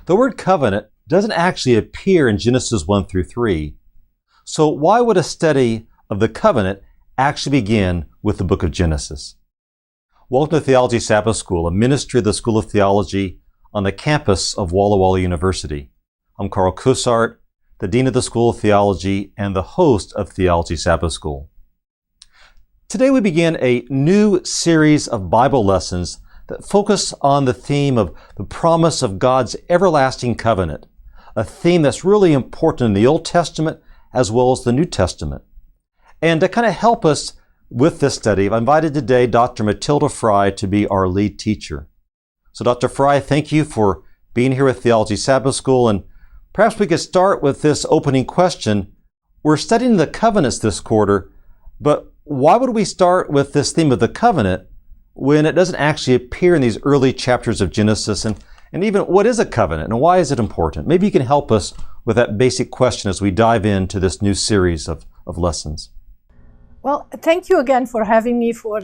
The word covenant doesn't actually appear in Genesis 1 through 3. So why would a study of the covenant actually begin with the book of Genesis? Welcome to Theology Sabbath School, a ministry of the School of Theology on the campus of Walla Walla University. I'm Carl Cussart, the Dean of the School of Theology and the host of Theology Sabbath School. Today we begin a new series of Bible lessons that focus on the theme of the promise of God's everlasting covenant, a theme that's really important in the Old Testament as well as the New Testament. And to kind of help us with this study, I've invited today Dr. Mathilde Frey to be our lead teacher. So Dr. Frey, thank you for being here with Theology Sabbath School, and perhaps we could start with this opening question. We're studying the covenants this quarter, but why would we start with this theme of the covenant when it doesn't actually appear in these early chapters of Genesis? And even what is a covenant and why is it important? Maybe you can help us with that basic question as we dive into this new series of lessons. Well, thank you again for having me for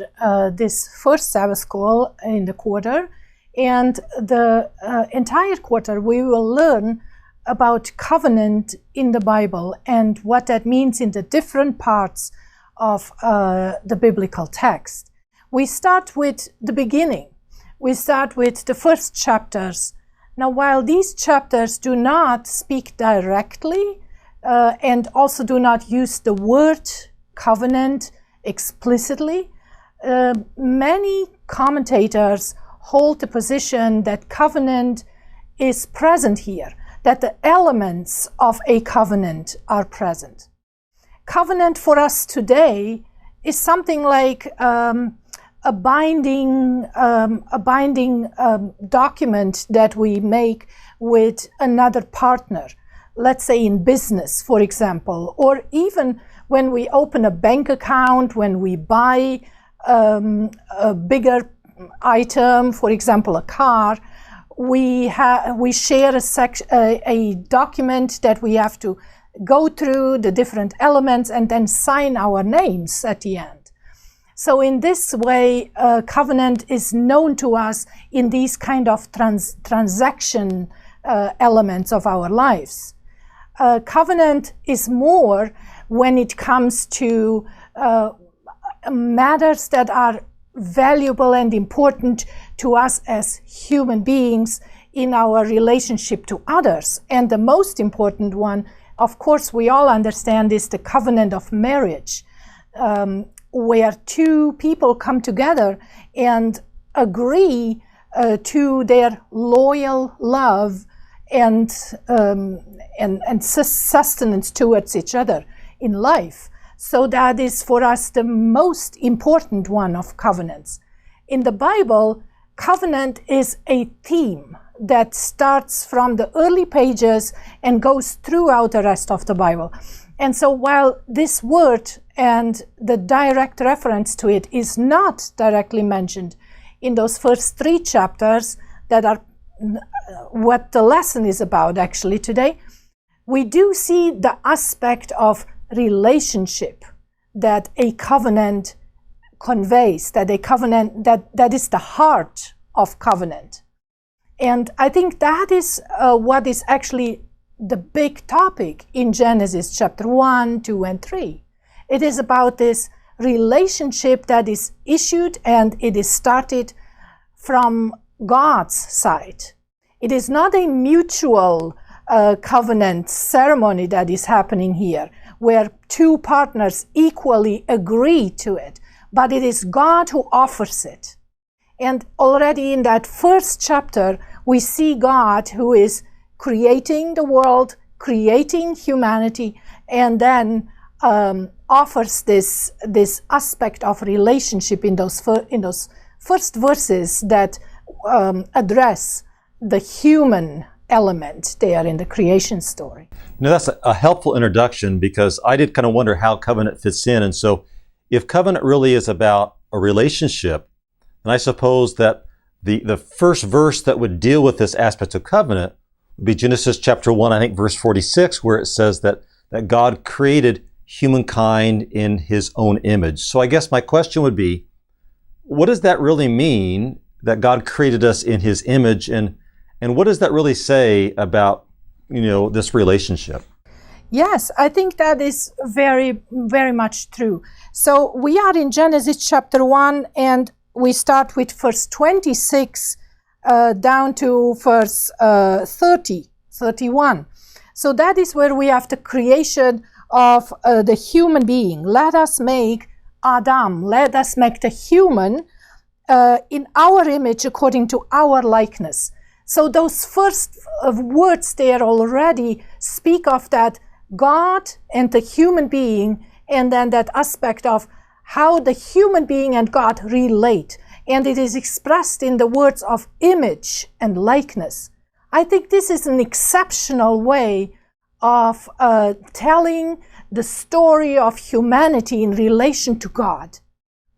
this first Sabbath School in the quarter. And the entire quarter we will learn about covenant in the Bible and what that means in the different parts of the biblical text. We start with the beginning. We start with the first chapters. Now, while these chapters do not speak directly and also do not use the word covenant explicitly, many commentators hold the position that covenant is present here, that the elements of a covenant are present. Covenant for us today is something like a binding document that we make with another partner, let's say in business, for example, or even when we open a bank account, when we buy a bigger item, for example, a car, we share a document that we have to go through the different elements and then sign our names at the end. So in this way, covenant is known to us in these kind of transaction elements of our lives. Covenant is more when it comes to matters that are valuable and important to us as human beings in our relationship to others. And the most important one, of course, we all understand, is the covenant of marriage, where two people come together and agree to their loyal love and sustenance towards each other in life. So that is for us the most important one of covenants. In the Bible, covenant is a theme that starts from the early pages and goes throughout the rest of the Bible. And so while this word and the direct reference to it is not directly mentioned in those first 3 chapters that are what the lesson is about actually today, we do see the aspect of relationship that a covenant conveys, that a covenant, that is the heart of covenant. And I think that is what is actually the big topic in Genesis chapter 1, 2, and 3. It is about this relationship that is issued and it is started from God's side. It is not a mutual covenant ceremony that is happening here, where two partners equally agree to it, but it is God who offers it. And already in that first chapter, we see God who is creating the world, creating humanity, and then offers this aspect of relationship in those first verses that address the human element there in the creation story. That's a helpful introduction, because I did kind of wonder how covenant fits in. And so if covenant really is about a relationship, then I suppose that the first verse that would deal with this aspect of covenant would be Genesis chapter 1, I think verse 46, where it says that God created humankind in his own image. So I guess my question would be, what does that really mean, that God created us in his image? And And what does that really say about, this relationship? Yes, I think that is very, very much true. So we are in Genesis chapter 1, and we start with verse 26 down to verse 31. So that is where we have the creation of the human being. Let us make Adam, let us make the human in our image according to our likeness. So those first words there already speak of that God and the human being, and then that aspect of how the human being and God relate. And it is expressed in the words of image and likeness. I think this is an exceptional way of telling the story of humanity in relation to God.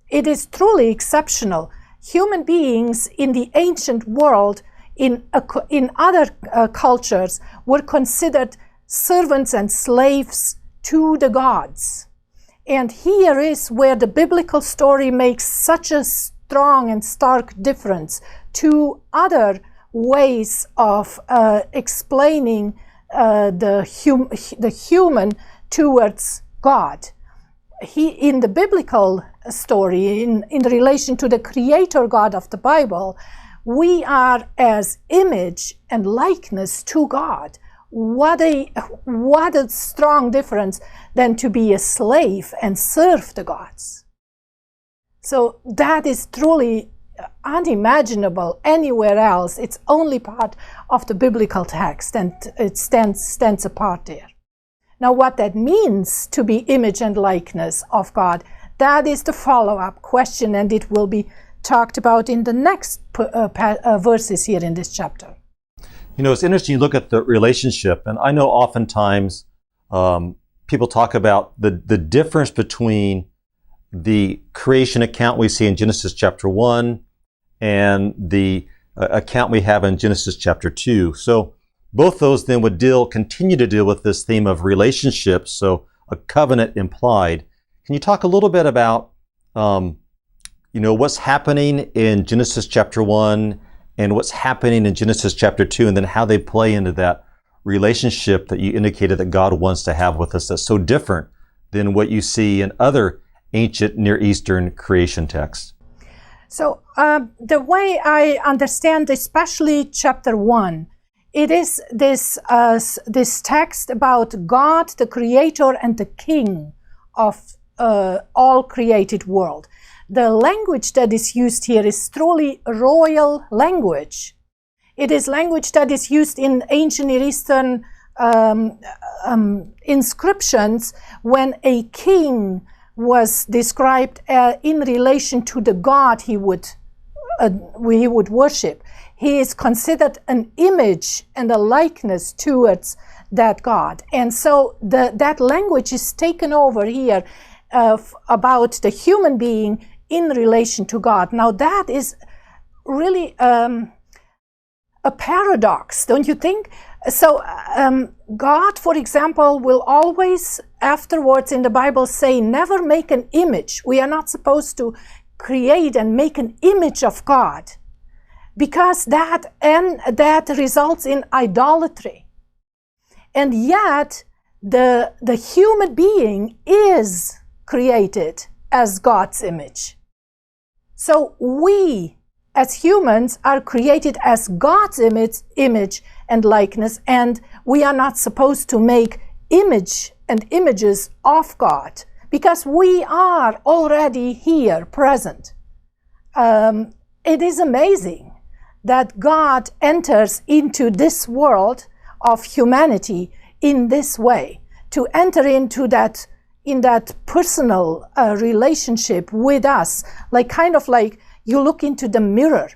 It is truly exceptional. Human beings in the ancient world, in other cultures, were considered servants and slaves to the gods. And here is where the biblical story makes such a strong and stark difference to other ways of explaining the human towards God. In the biblical story, in relation to the creator God of the Bible, we are as image and likeness to God. What a strong difference than to be a slave and serve the gods. So that is truly unimaginable anywhere else. It's only part of the biblical text, and it stands apart there. Now, what that means to be image and likeness of God, that is the follow-up question, and it will be talked about in the next verses here in this chapter. It's interesting, you look at the relationship, and I know oftentimes people talk about the difference between the creation account we see in Genesis chapter 1 and the account we have in Genesis chapter 2. So both those then would continue to deal with this theme of relationships, so a covenant implied. Can you talk a little bit about what's happening in Genesis chapter 1 and what's happening in Genesis chapter 2, and then how they play into that relationship that you indicated that God wants to have with us that's so different than what you see in other ancient Near Eastern creation texts? So the way I understand, especially chapter 1, it is this text about God, the creator and the king of all created world. The language that is used here is truly royal language. It is language that is used in ancient Near Eastern inscriptions when a king was described in relation to the God he would worship. He is considered an image and a likeness towards that God. And so that language is taken over here about the human being in relation to God. Now that is really a paradox, don't you think? So God, for example, will always afterwards in the Bible say, never make an image. We are not supposed to create and make an image of God, because that results in idolatry. And yet the human being is created as God's image. So we as humans are created as God's image and likeness, and we are not supposed to make image and images of God, because we are already here present. It is amazing that God enters into this world of humanity in this way, to enter into that, in that personal relationship with us, kind of like you look into the mirror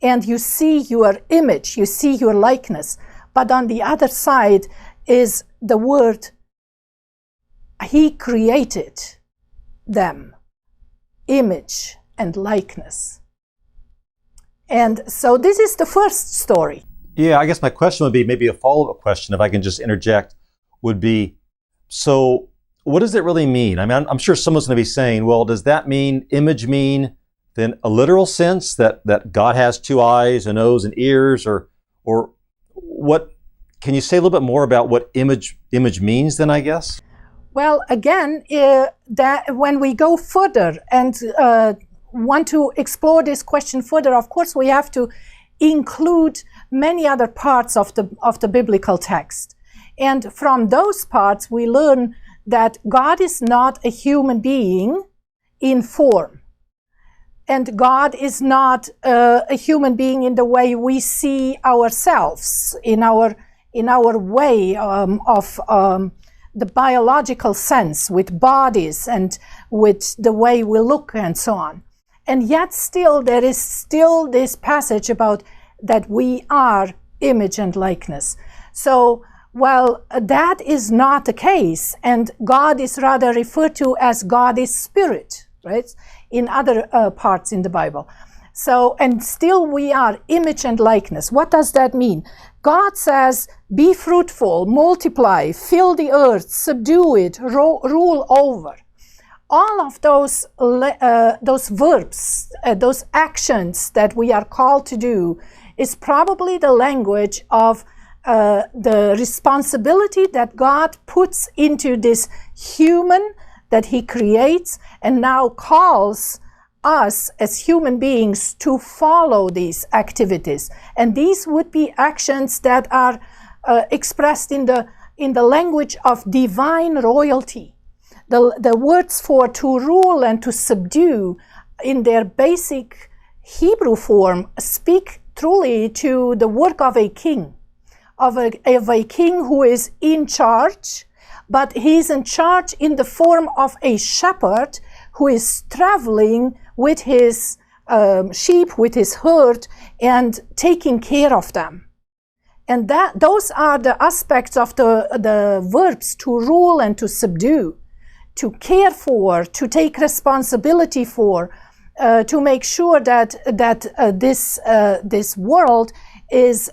and you see your image, you see your likeness, but on the other side is the word, He created them, image and likeness. And so this is the first story. Yeah, I guess my question would be, maybe a follow-up question, if I can just interject, would be, so what does it really mean? I mean, I'm sure someone's going to be saying, well, does that mean, image mean then a literal sense that God has two eyes, a nose, and ears? Or Or what, can you say a little bit more about what image means then, I guess? Well, again, that when we go further and want to explore this question further, of course, we have to include many other parts of the biblical text. And from those parts, we learn that God is not a human being in form. And God is not a human being in the way we see ourselves, in our way of the biological sense, with bodies and with the way we look and so on. And yet still, there is still this passage about that we are image and likeness. So, well, that is not the case, and God is rather referred to as God is spirit, right? In other parts in the Bible. So, and still we are image and likeness. What does that mean? God says, be fruitful, multiply, fill the earth, subdue it, rule over. All of those verbs, those actions that we are called to do is probably the language of the responsibility that God puts into this human that he creates and now calls us as human beings to follow these activities. And these would be actions that are expressed in the language of divine royalty. The words for to rule and to subdue in their basic Hebrew form speak truly to the work of a king, of a king who is in charge, but he's in charge in the form of a shepherd who is traveling with his sheep, with his herd, and taking care of them. And those are the aspects of the verbs to rule and to subdue, to care for, to take responsibility for, to make sure that this world is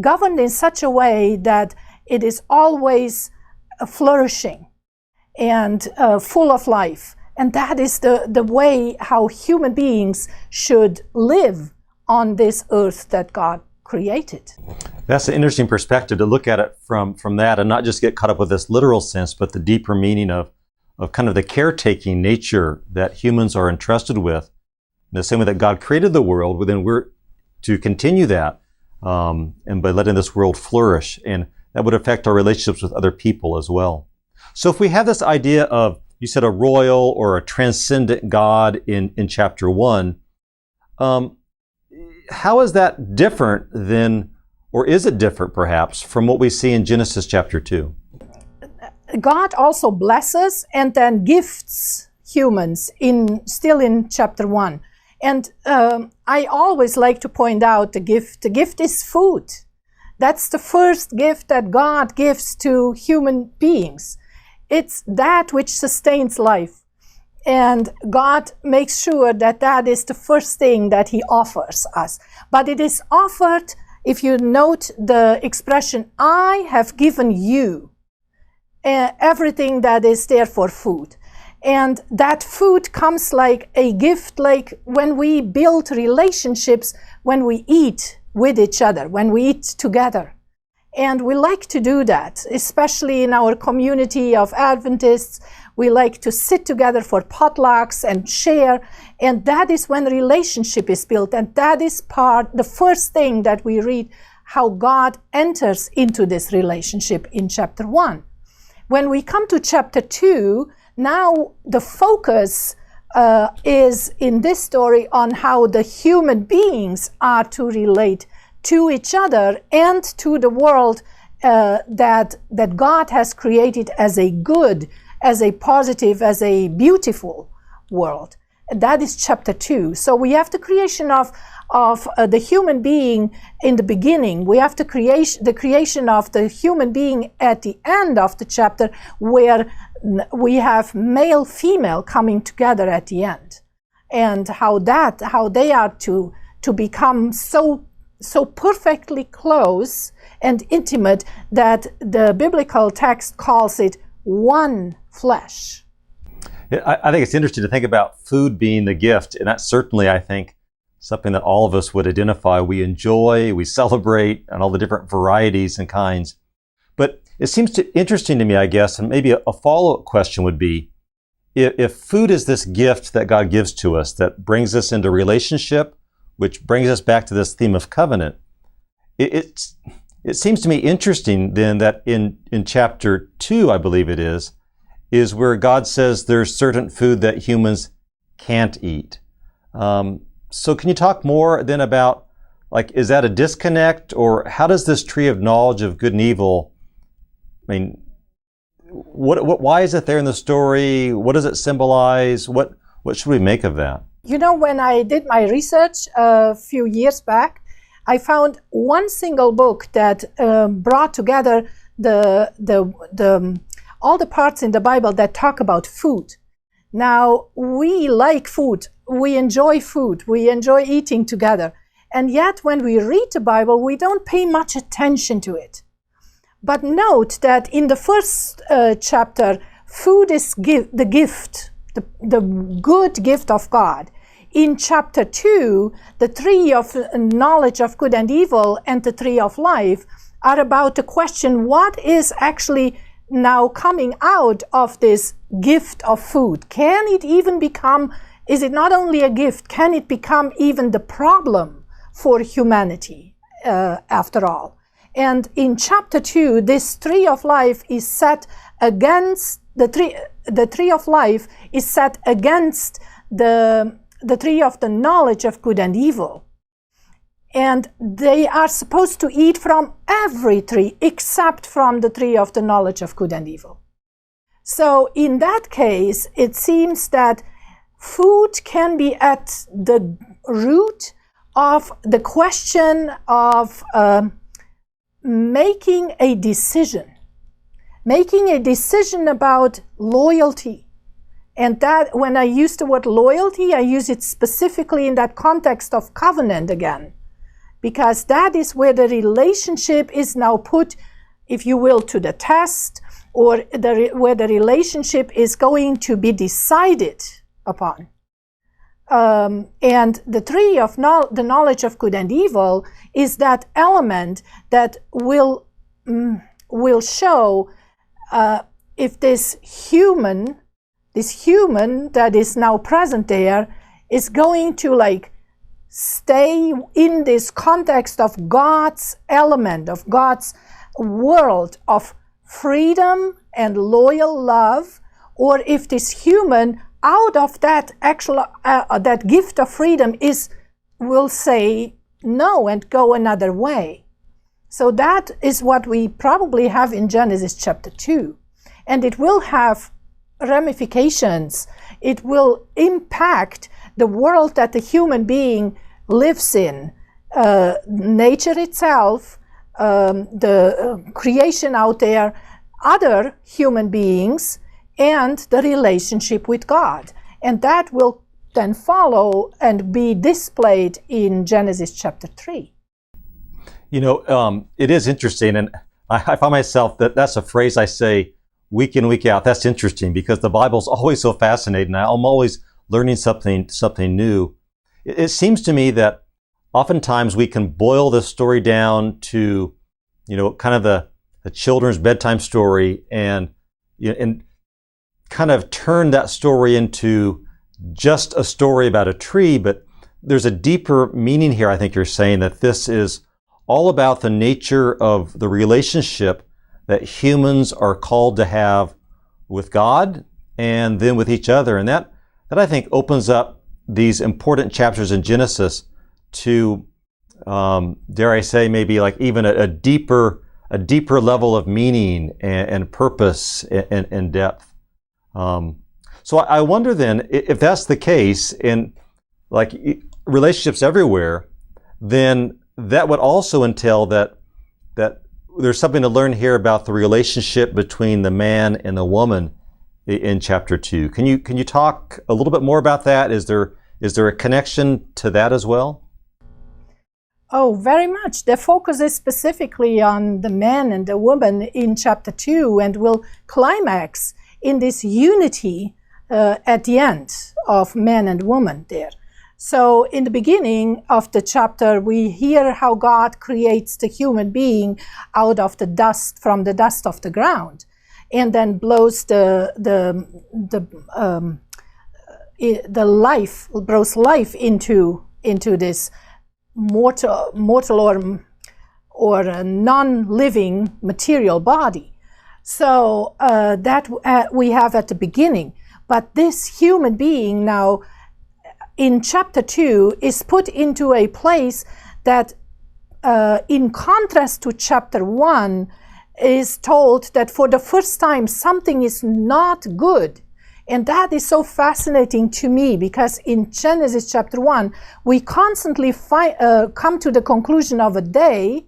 governed in such a way that it is always flourishing and full of life. And that is the way how human beings should live on this earth that God created. That's an interesting perspective to look at it from that and not just get caught up with this literal sense, but the deeper meaning of kind of the caretaking nature that humans are entrusted with. In the same way that God created the world, then we're to continue that and by letting this world flourish. And that would affect our relationships with other people as well. So if we have this idea of, you said, a royal or a transcendent God in chapter 1, how is that different than, or is it different perhaps, from what we see in Genesis chapter 2? God also blesses and then gifts humans still in chapter 1. And I always like to point out the gift. The gift is food. That's the first gift that God gives to human beings. It's that which sustains life. And God makes sure that that is the first thing that he offers us. But it is offered, if you note the expression, I have given you everything that is there for food. And that food comes like a gift, like when we build relationships, when we eat with each other, when we eat together. And we like to do that, especially in our community of Adventists. We like to sit together for potlucks and share. And that is when relationship is built. And that is the first thing that we read, how God enters into this relationship in chapter 1. When we come to chapter 2, now the focus is in this story on how the human beings are to relate to each other and to the world that God has created as a good, as a positive, as a beautiful world. And that is chapter 2. So we have the creation of the human being in the beginning. We have the creation of the human being at the end of the chapter, where we have male, female coming together at the end, and how they are to become so perfectly close and intimate that the biblical text calls it one flesh. I think it's interesting to think about food being the gift, and that certainly, I think, something that all of us would identify. We enjoy, we celebrate, and all the different varieties and kinds. But it seems interesting to me, I guess, and maybe a follow-up question would be, if food is this gift that God gives to us that brings us into relationship, which brings us back to this theme of covenant, it seems to me interesting then that in chapter 2, I believe it is where God says there's certain food that humans can't eat. So can you talk more then about, like, is that a disconnect, or how does this tree of knowledge of good and evil, I mean, why is it there in the story? What does it symbolize? What should we make of that? You know, when I did my research a few years back, I found one single book that brought together all the parts in the Bible that talk about food. Now, we like food. We enjoy food. We enjoy eating together. And yet, when we read the Bible, we don't pay much attention to it. But note that in the first chapter, food is the gift, the good gift of God. In chapter 2, the tree of knowledge of good and evil and the tree of life are about the question, what is actually now coming out of this gift of food? Can it even become, is it not only a gift, can it become even the problem for humanity after all? And in chapter 2, this tree of life is set against, the tree of life is set against the tree of the knowledge of good and evil. And they are supposed to eat from every tree except from the tree of the knowledge of good and evil. So in that case, it seems that food can be at the root of the question of making a decision about loyalty. And that, when I use the word loyalty, I use it specifically in that context of covenant again, because that is where the relationship is now put, if you will, to the test, or where the relationship is going to be decided upon. And the tree of the knowledge of good and evil is that element that will show if this human that is now present there is going to stay in this context of God's element, of God's world of freedom and loyal love, or if this human out of that that gift of freedom will say no and go another way. So that is what we probably have in Genesis chapter 2. And it will have ramifications. It will impact the world that the human being lives in, nature itself, the creation out there, other human beings, and the relationship with God. And that will then follow and be displayed in Genesis chapter 3. You know, it is interesting, and I find myself that's a phrase I say week in, week out. That's interesting because the Bible's always so fascinating. I'm always learning something new. It seems to me that oftentimes we can boil this story down to, kind of the children's bedtime story, and kind of turn that story into just a story about a tree. But there's a deeper meaning here. I think you're saying that this is all about the nature of the relationship that humans are called to have with God and then with each other. And that I think opens up these important chapters in Genesis to, dare I say, maybe even a deeper level of meaning and purpose and depth. So I wonder then, if that's the case in relationships everywhere, then that would also entail that there's something to learn here about the relationship between the man and the woman in chapter 2. Can you talk a little bit more about that? Is there a connection to that as well? Oh, very much. The focus is specifically on the man and the woman in chapter 2, and will climax in this unity at the end of man and woman there. So in the beginning of the chapter, we hear how God creates the human being out of the dust, from the dust of the ground, and then blows life into this mortal or a non-living material body. So that we have at the beginning. But this human being now, in chapter 2, is put into a place that, in contrast to chapter 1, is told that for the first time something is not good. And that is so fascinating to me, because in Genesis chapter 1, we constantly come to the conclusion of a day,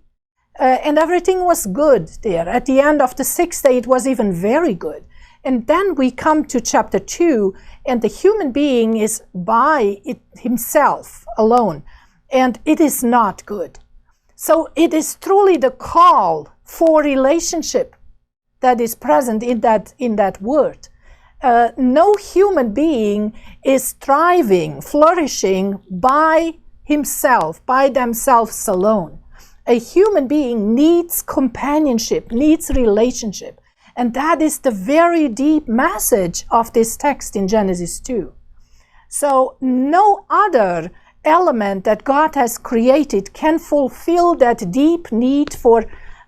and everything was good there. At the end of the 6th day, it was even very good. And then we come to chapter 2, and the human being is by himself alone, and it is not good. So it is truly the call for relationship that is present in that word. No human being is thriving, flourishing by himself, by themselves alone. A human being needs companionship, needs relationship. And that is the very deep message of this text in Genesis 2. So no other element that God has created can fulfill that deep need for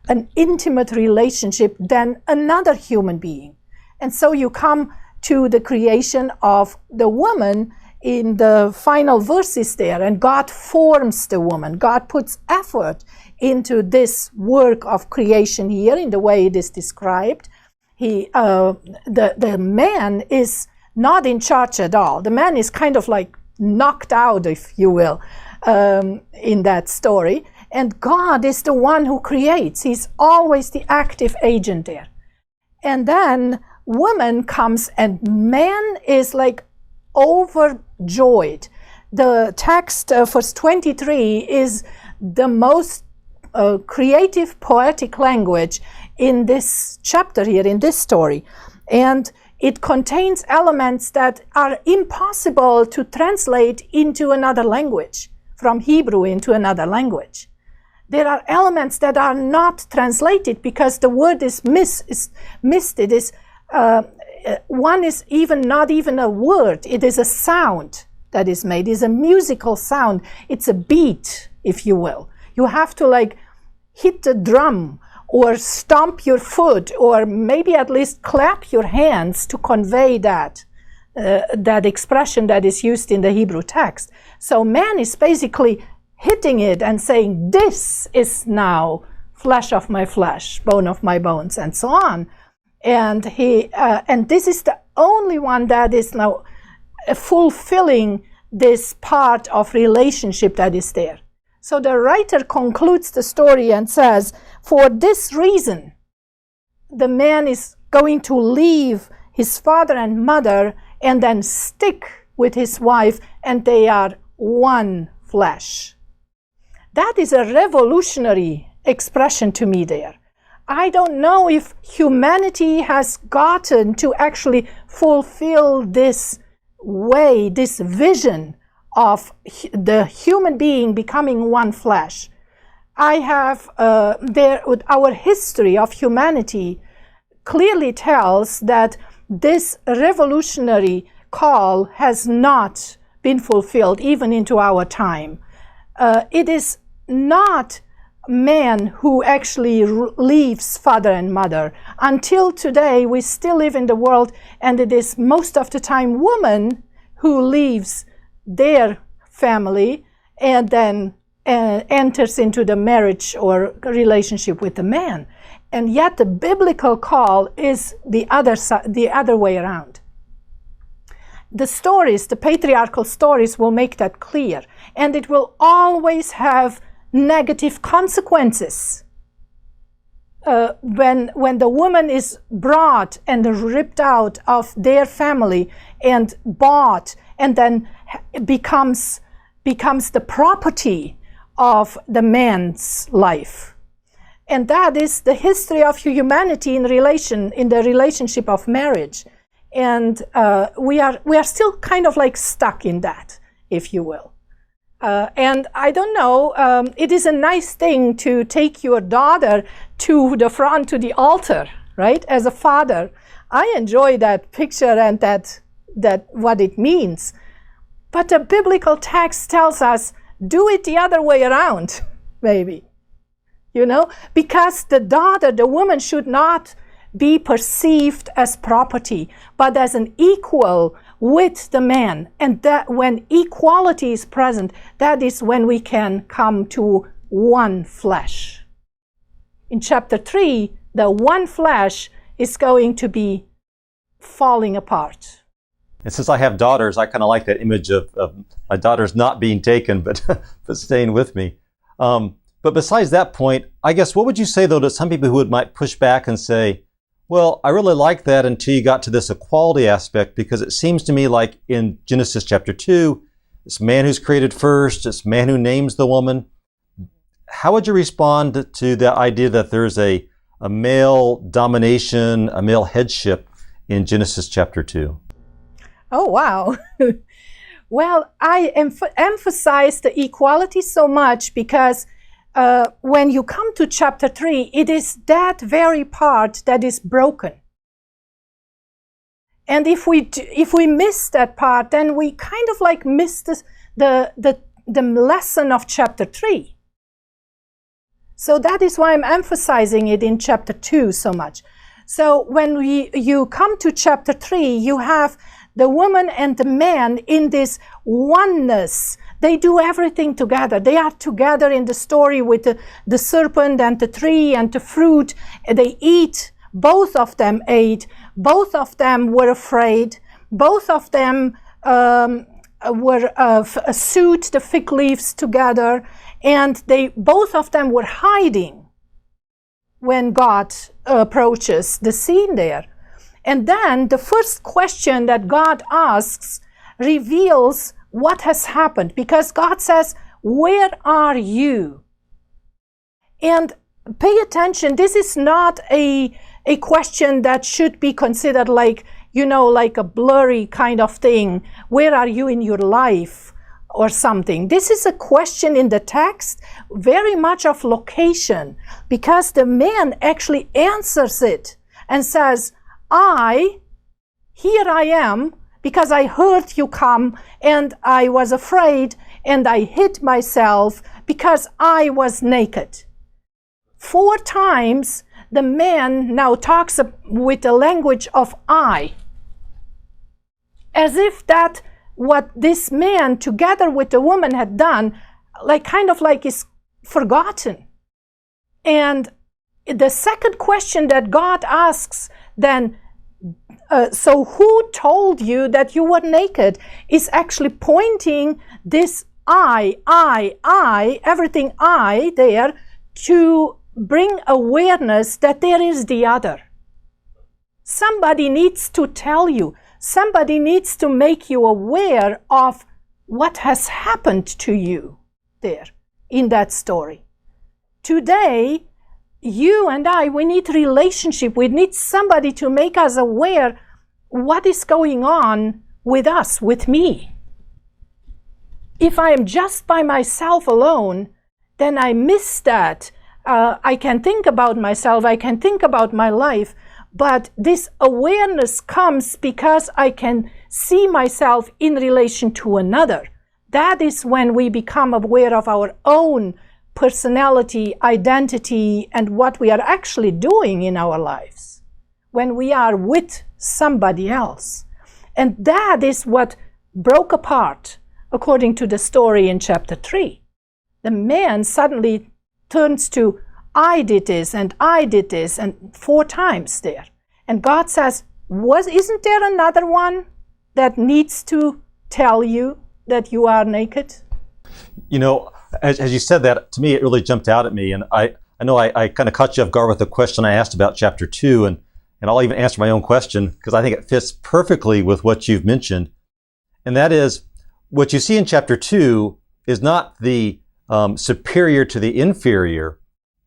an intimate relationship than another human being. And so you come to the creation of the woman in the final verses there, and God forms the woman. God puts effort into this work of creation here in the way it is described. The man is not in charge at all. The man is kind of like knocked out, if you will, in that story. And God is the one who creates. He's always the active agent there. And then woman comes, and man is like overjoyed. The text, verse 23, is the most creative, poetic language in this chapter here, in this story. And it contains elements that are impossible to translate into another language, from Hebrew into another language. There are elements that are not translated because the word is missed. It is one is not even a word. It is a sound that is made. It's a musical sound. It's a beat, if you will. You have to like hit the drum or stomp your foot, or maybe at least clap your hands to convey that expression that is used in the Hebrew text. So man is basically hitting it and saying, this is now flesh of my flesh, bone of my bones, and so on. And this is the only one that is now fulfilling this part of relationship that is there. So the writer concludes the story and says, for this reason, the man is going to leave his father and mother and then stick with his wife, and they are one flesh. That is a revolutionary expression to me there. I don't know if humanity has gotten to actually fulfill this way, this vision of the human being becoming one flesh. I have our history of humanity clearly tells that this revolutionary call has not been fulfilled even into our time. It is not man who actually leaves father and mother. Until today, we still live in the world, and it is most of the time woman who leaves their family and then enters into the marriage or relationship with the man. And yet the biblical call is the other way around. The stories, the patriarchal stories, will make that clear, and it will always have negative consequences. When the woman is brought and ripped out of their family and bought, and then becomes the property of the man's life. And that is the history of humanity in the relationship of marriage. And we are still kind of like stuck in that. if you will. And I don't know, it is a nice thing to take your daughter to the front, to the altar, right? As a father, I enjoy that picture and that what it means. But the biblical text tells us, do it the other way around, maybe. You know, because the daughter, the woman, should not be perceived as property, but as an equal with the man. And that when equality is present, that is when we can come to one flesh. In chapter 3, the one flesh is going to be falling apart. And since I have daughters, I kind of like that image of my daughters not being taken, but staying with me. But besides that point, I guess what would you say, though, to some people who might push back and say, well, I really like that until you got to this equality aspect, because it seems to me like in Genesis chapter 2, this man who's created first, this man who names the woman. How would you respond to the idea that there's a male domination, a male headship in Genesis chapter 2? Oh, wow. Well, I emphasize the equality so much because when you come to chapter 3, it is that very part that is broken. And if we miss that part, then we kind of like miss the lesson of chapter 3. So that is why I'm emphasizing it in chapter 2 so much. So when you come to chapter 3, you have the woman and the man in this oneness. They do everything together. They are together in the story with the serpent and the tree and the fruit. They eat. Both of them ate. Both of them were afraid. Both of them sewed the fig leaves together. And both of them were hiding when God approaches the scene there. And then the first question that God asks reveals what has happened, because God says, where are you? And pay attention, this is not a question that should be considered like, you know, like a blurry kind of thing. Where are you in your life or something? This is a question in the text, very much of location, because the man actually answers it and says, here I am, because I heard you come, and I was afraid, and I hid myself because I was naked. 4 times the man now talks with the language of I, as if that what this man together with the woman had done, like kind of like is forgotten. And the second question that God asks then, so who told you that you were naked, is actually pointing this everything I there, to bring awareness that there is the other. Somebody needs to tell you, somebody needs to make you aware of what has happened to you there in that story. Today, you and I, we need relationship. We need somebody to make us aware what is going on with us, with me. If I am just by myself alone, then I miss that. I can think about myself, I can think about my life, but this awareness comes because I can see myself in relation to another. That is when we become aware of our own personality, identity, and what we are actually doing in our lives when we are with somebody else. And that is what broke apart according to the story in chapter 3. The man suddenly turns to, I did this and I did this, and 4 times there. And God says, isn't there another one that needs to tell you that you are naked? You know, as you said that, to me, it really jumped out at me. And I know I kind of caught you off guard with the question I asked about chapter 2, and I'll even answer my own question because I think it fits perfectly with what you've mentioned. And that is, what you see in chapter 2 is not the superior to the inferior,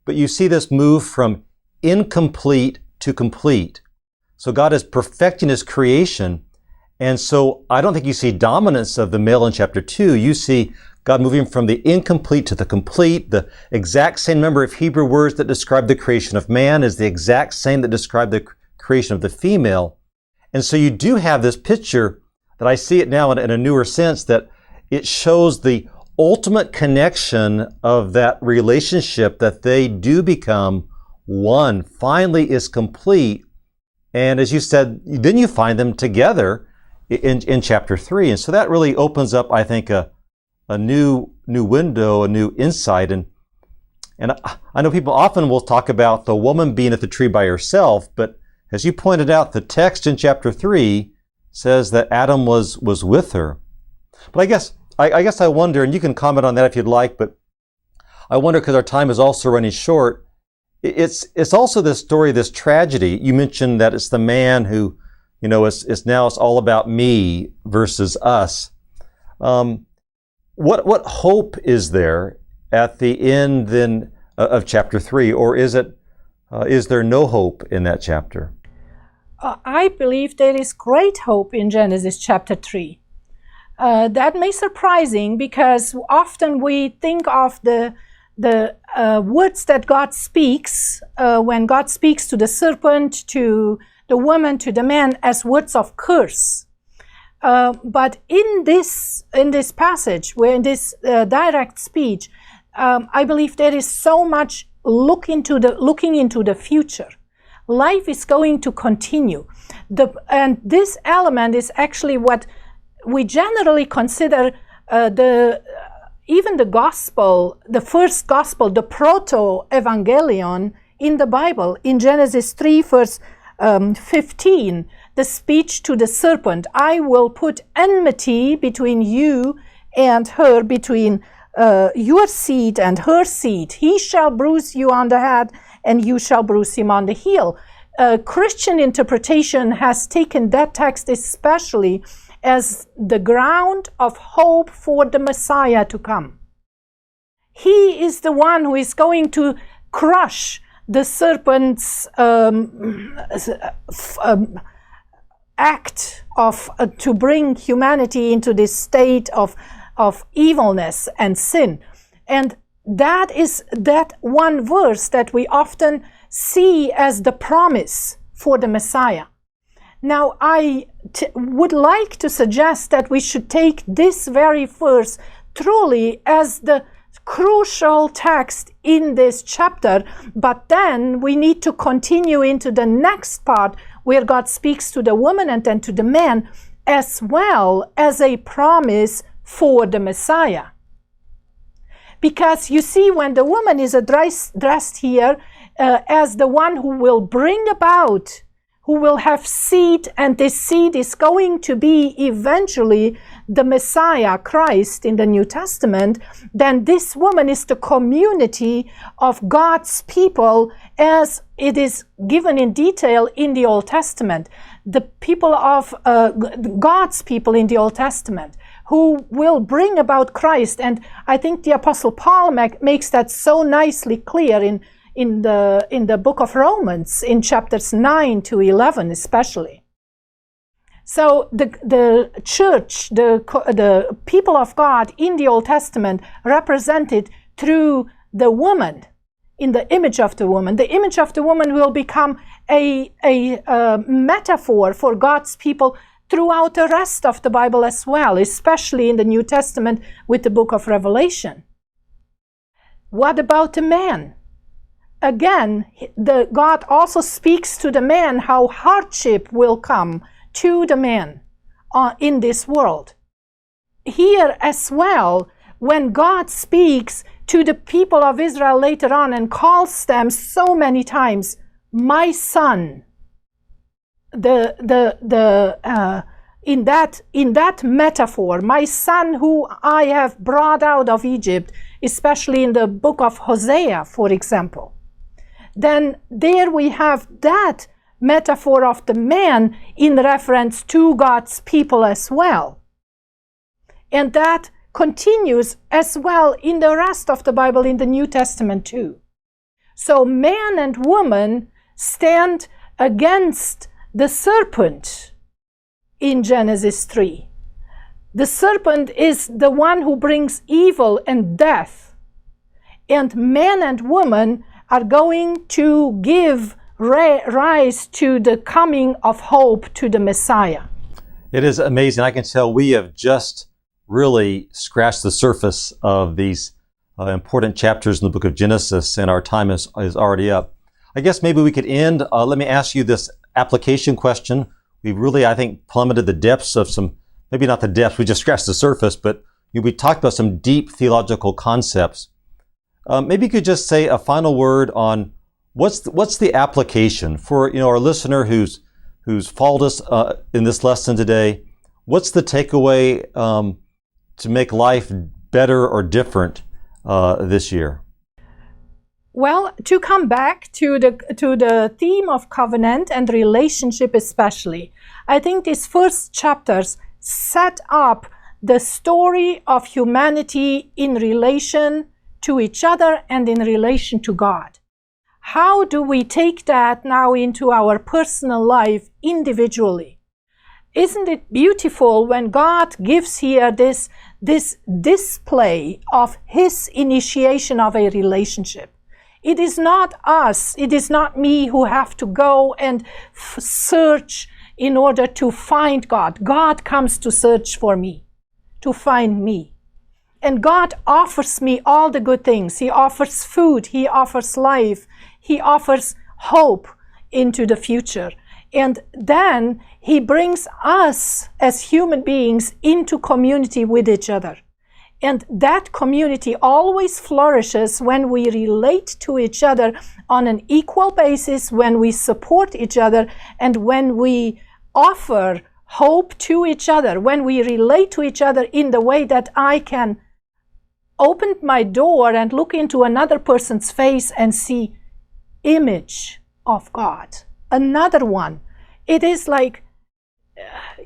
but you see this move from incomplete to complete. So God is perfecting his creation, And so I don't think you see dominance of the male in chapter 2. You see God moving from the incomplete to the complete. The exact same number of Hebrew words that describe the creation of man is the exact same that describe the creation of the female. And so you do have this picture that I see it now in a newer sense, that it shows the ultimate connection of that relationship, that they do become one, finally is complete. And as you said, then you find them together in chapter 3. And so that really opens up, I think, a new window, a new insight. And I know people often will talk about the woman being at the tree by herself, but as you pointed out, the text in chapter 3 says that Adam was with her. But I guess I wonder, and you can comment on that if you'd like, but I wonder, because our time is also running short, it's also this story, this tragedy. You mentioned that it's the man who, it's all about me versus us. What hope is there at the end then of chapter 3, or is there no hope in that chapter? I believe there is great hope in Genesis chapter 3. That may be surprising, because often we think of the words that God speaks when God speaks to the serpent, to the woman, to the man, as words of curse. But in this passage, where in this direct speech, I believe there is so much looking into the future. Life is going to continue. And this element is actually what we generally consider even the gospel, the first gospel, the proto-evangelion in the Bible. In Genesis 3, verse 15, the speech to the serpent, I will put enmity between you and her, between your seed and her seed. He shall bruise you on the head, and you shall bruise him on the heel. Christian interpretation has taken that text especially as the ground of hope for the Messiah to come. He is the one who is going to crush the serpent's act of to bring humanity into this state of evilness and sin. And that is that one verse that we often see as the promise for the Messiah. Now, I would like to suggest that we should take this very verse truly as the crucial text in this chapter, but then we need to continue into the next part where God speaks to the woman and then to the man, as well as a promise for the Messiah. Because you see, when the woman is addressed here as the one who will bring about, who will have seed, and this seed is going to be eventually the Messiah, Christ, in the New Testament, then this woman is the community of God's people as it is given in detail in the Old Testament. The people of God's people in the Old Testament who will bring about Christ. And I think the Apostle Paul makes that so nicely clear in the book of Romans, in chapters 9 to 11 especially. So the church, the people of God in the Old Testament, represented through the woman, in the image of the woman. The image of the woman will become a metaphor for God's people throughout the rest of the Bible as well, especially in the New Testament with the book of Revelation. What about the man? Again, God also speaks to the man how hardship will come to the man in this world. Here as well, when God speaks to the people of Israel later on and calls them so many times, my son, in that metaphor, my son who I have brought out of Egypt, especially in the book of Hosea, for example, then there we have that metaphor of the man in reference to God's people as well. And that continues as well in the rest of the Bible in the New Testament too. So man and woman stand against the serpent in Genesis 3. The serpent is the one who brings evil and death. And man and woman are going to give rise to the coming of hope to the Messiah. It is amazing. I can tell we have just really scratched the surface of these important chapters in the book of Genesis, and our time is already up. I guess maybe we could end. Let me ask you this application question. We've really, I think, plummeted the depths of some, maybe not the depths, we just scratched the surface, but we talked about some deep theological concepts. Maybe you could just say a final word on what's the application for our listener who's followed us in this lesson today. What's the takeaway to make life better or different this year? Well, to come back to the theme of covenant and relationship especially, I think these first chapters set up the story of humanity in relation to each other and in relation to God. How do we take that now into our personal life individually? Isn't it beautiful when God gives here this display of His initiation of a relationship? It is not us, it is not me who have to go and search in order to find God. God comes to search for me, to find me. And God offers me all the good things. He offers food, He offers life, He offers hope into the future. And then He brings us as human beings into community with each other. And that community always flourishes when we relate to each other on an equal basis, when we support each other, and when we offer hope to each other, when we relate to each other in the way that I can open my door and look into another person's face and see image of God. Another one. It is like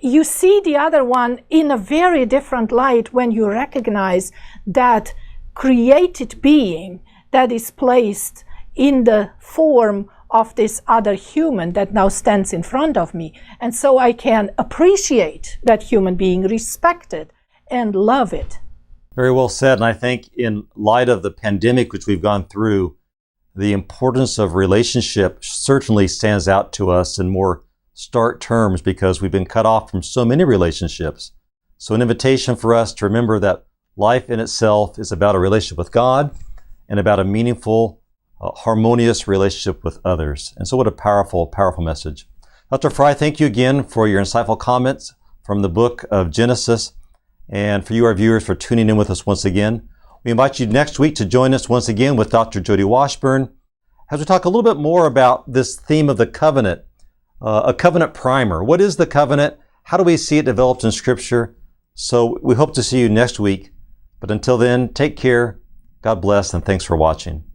you see the other one in a very different light when you recognize that created being that is placed in the form of this other human that now stands in front of me. And so I can appreciate that human being, respect it, and love it. Very well said. And I think in light of the pandemic which we've gone through, the importance of relationship certainly stands out to us in more stark terms because we've been cut off from so many relationships. So an invitation for us to remember that life in itself is about a relationship with God and about a meaningful, harmonious relationship with others. And so what a powerful, powerful message. Dr. Frey, thank you again for your insightful comments from the book of Genesis, and for you, our viewers, for tuning in with us once again. We invite you next week to join us once again with Dr. Jody Washburn as we talk a little bit more about this theme of the covenant, a covenant primer. What is the covenant? How do we see it developed in Scripture? So we hope to see you next week. But until then, take care, God bless, and thanks for watching.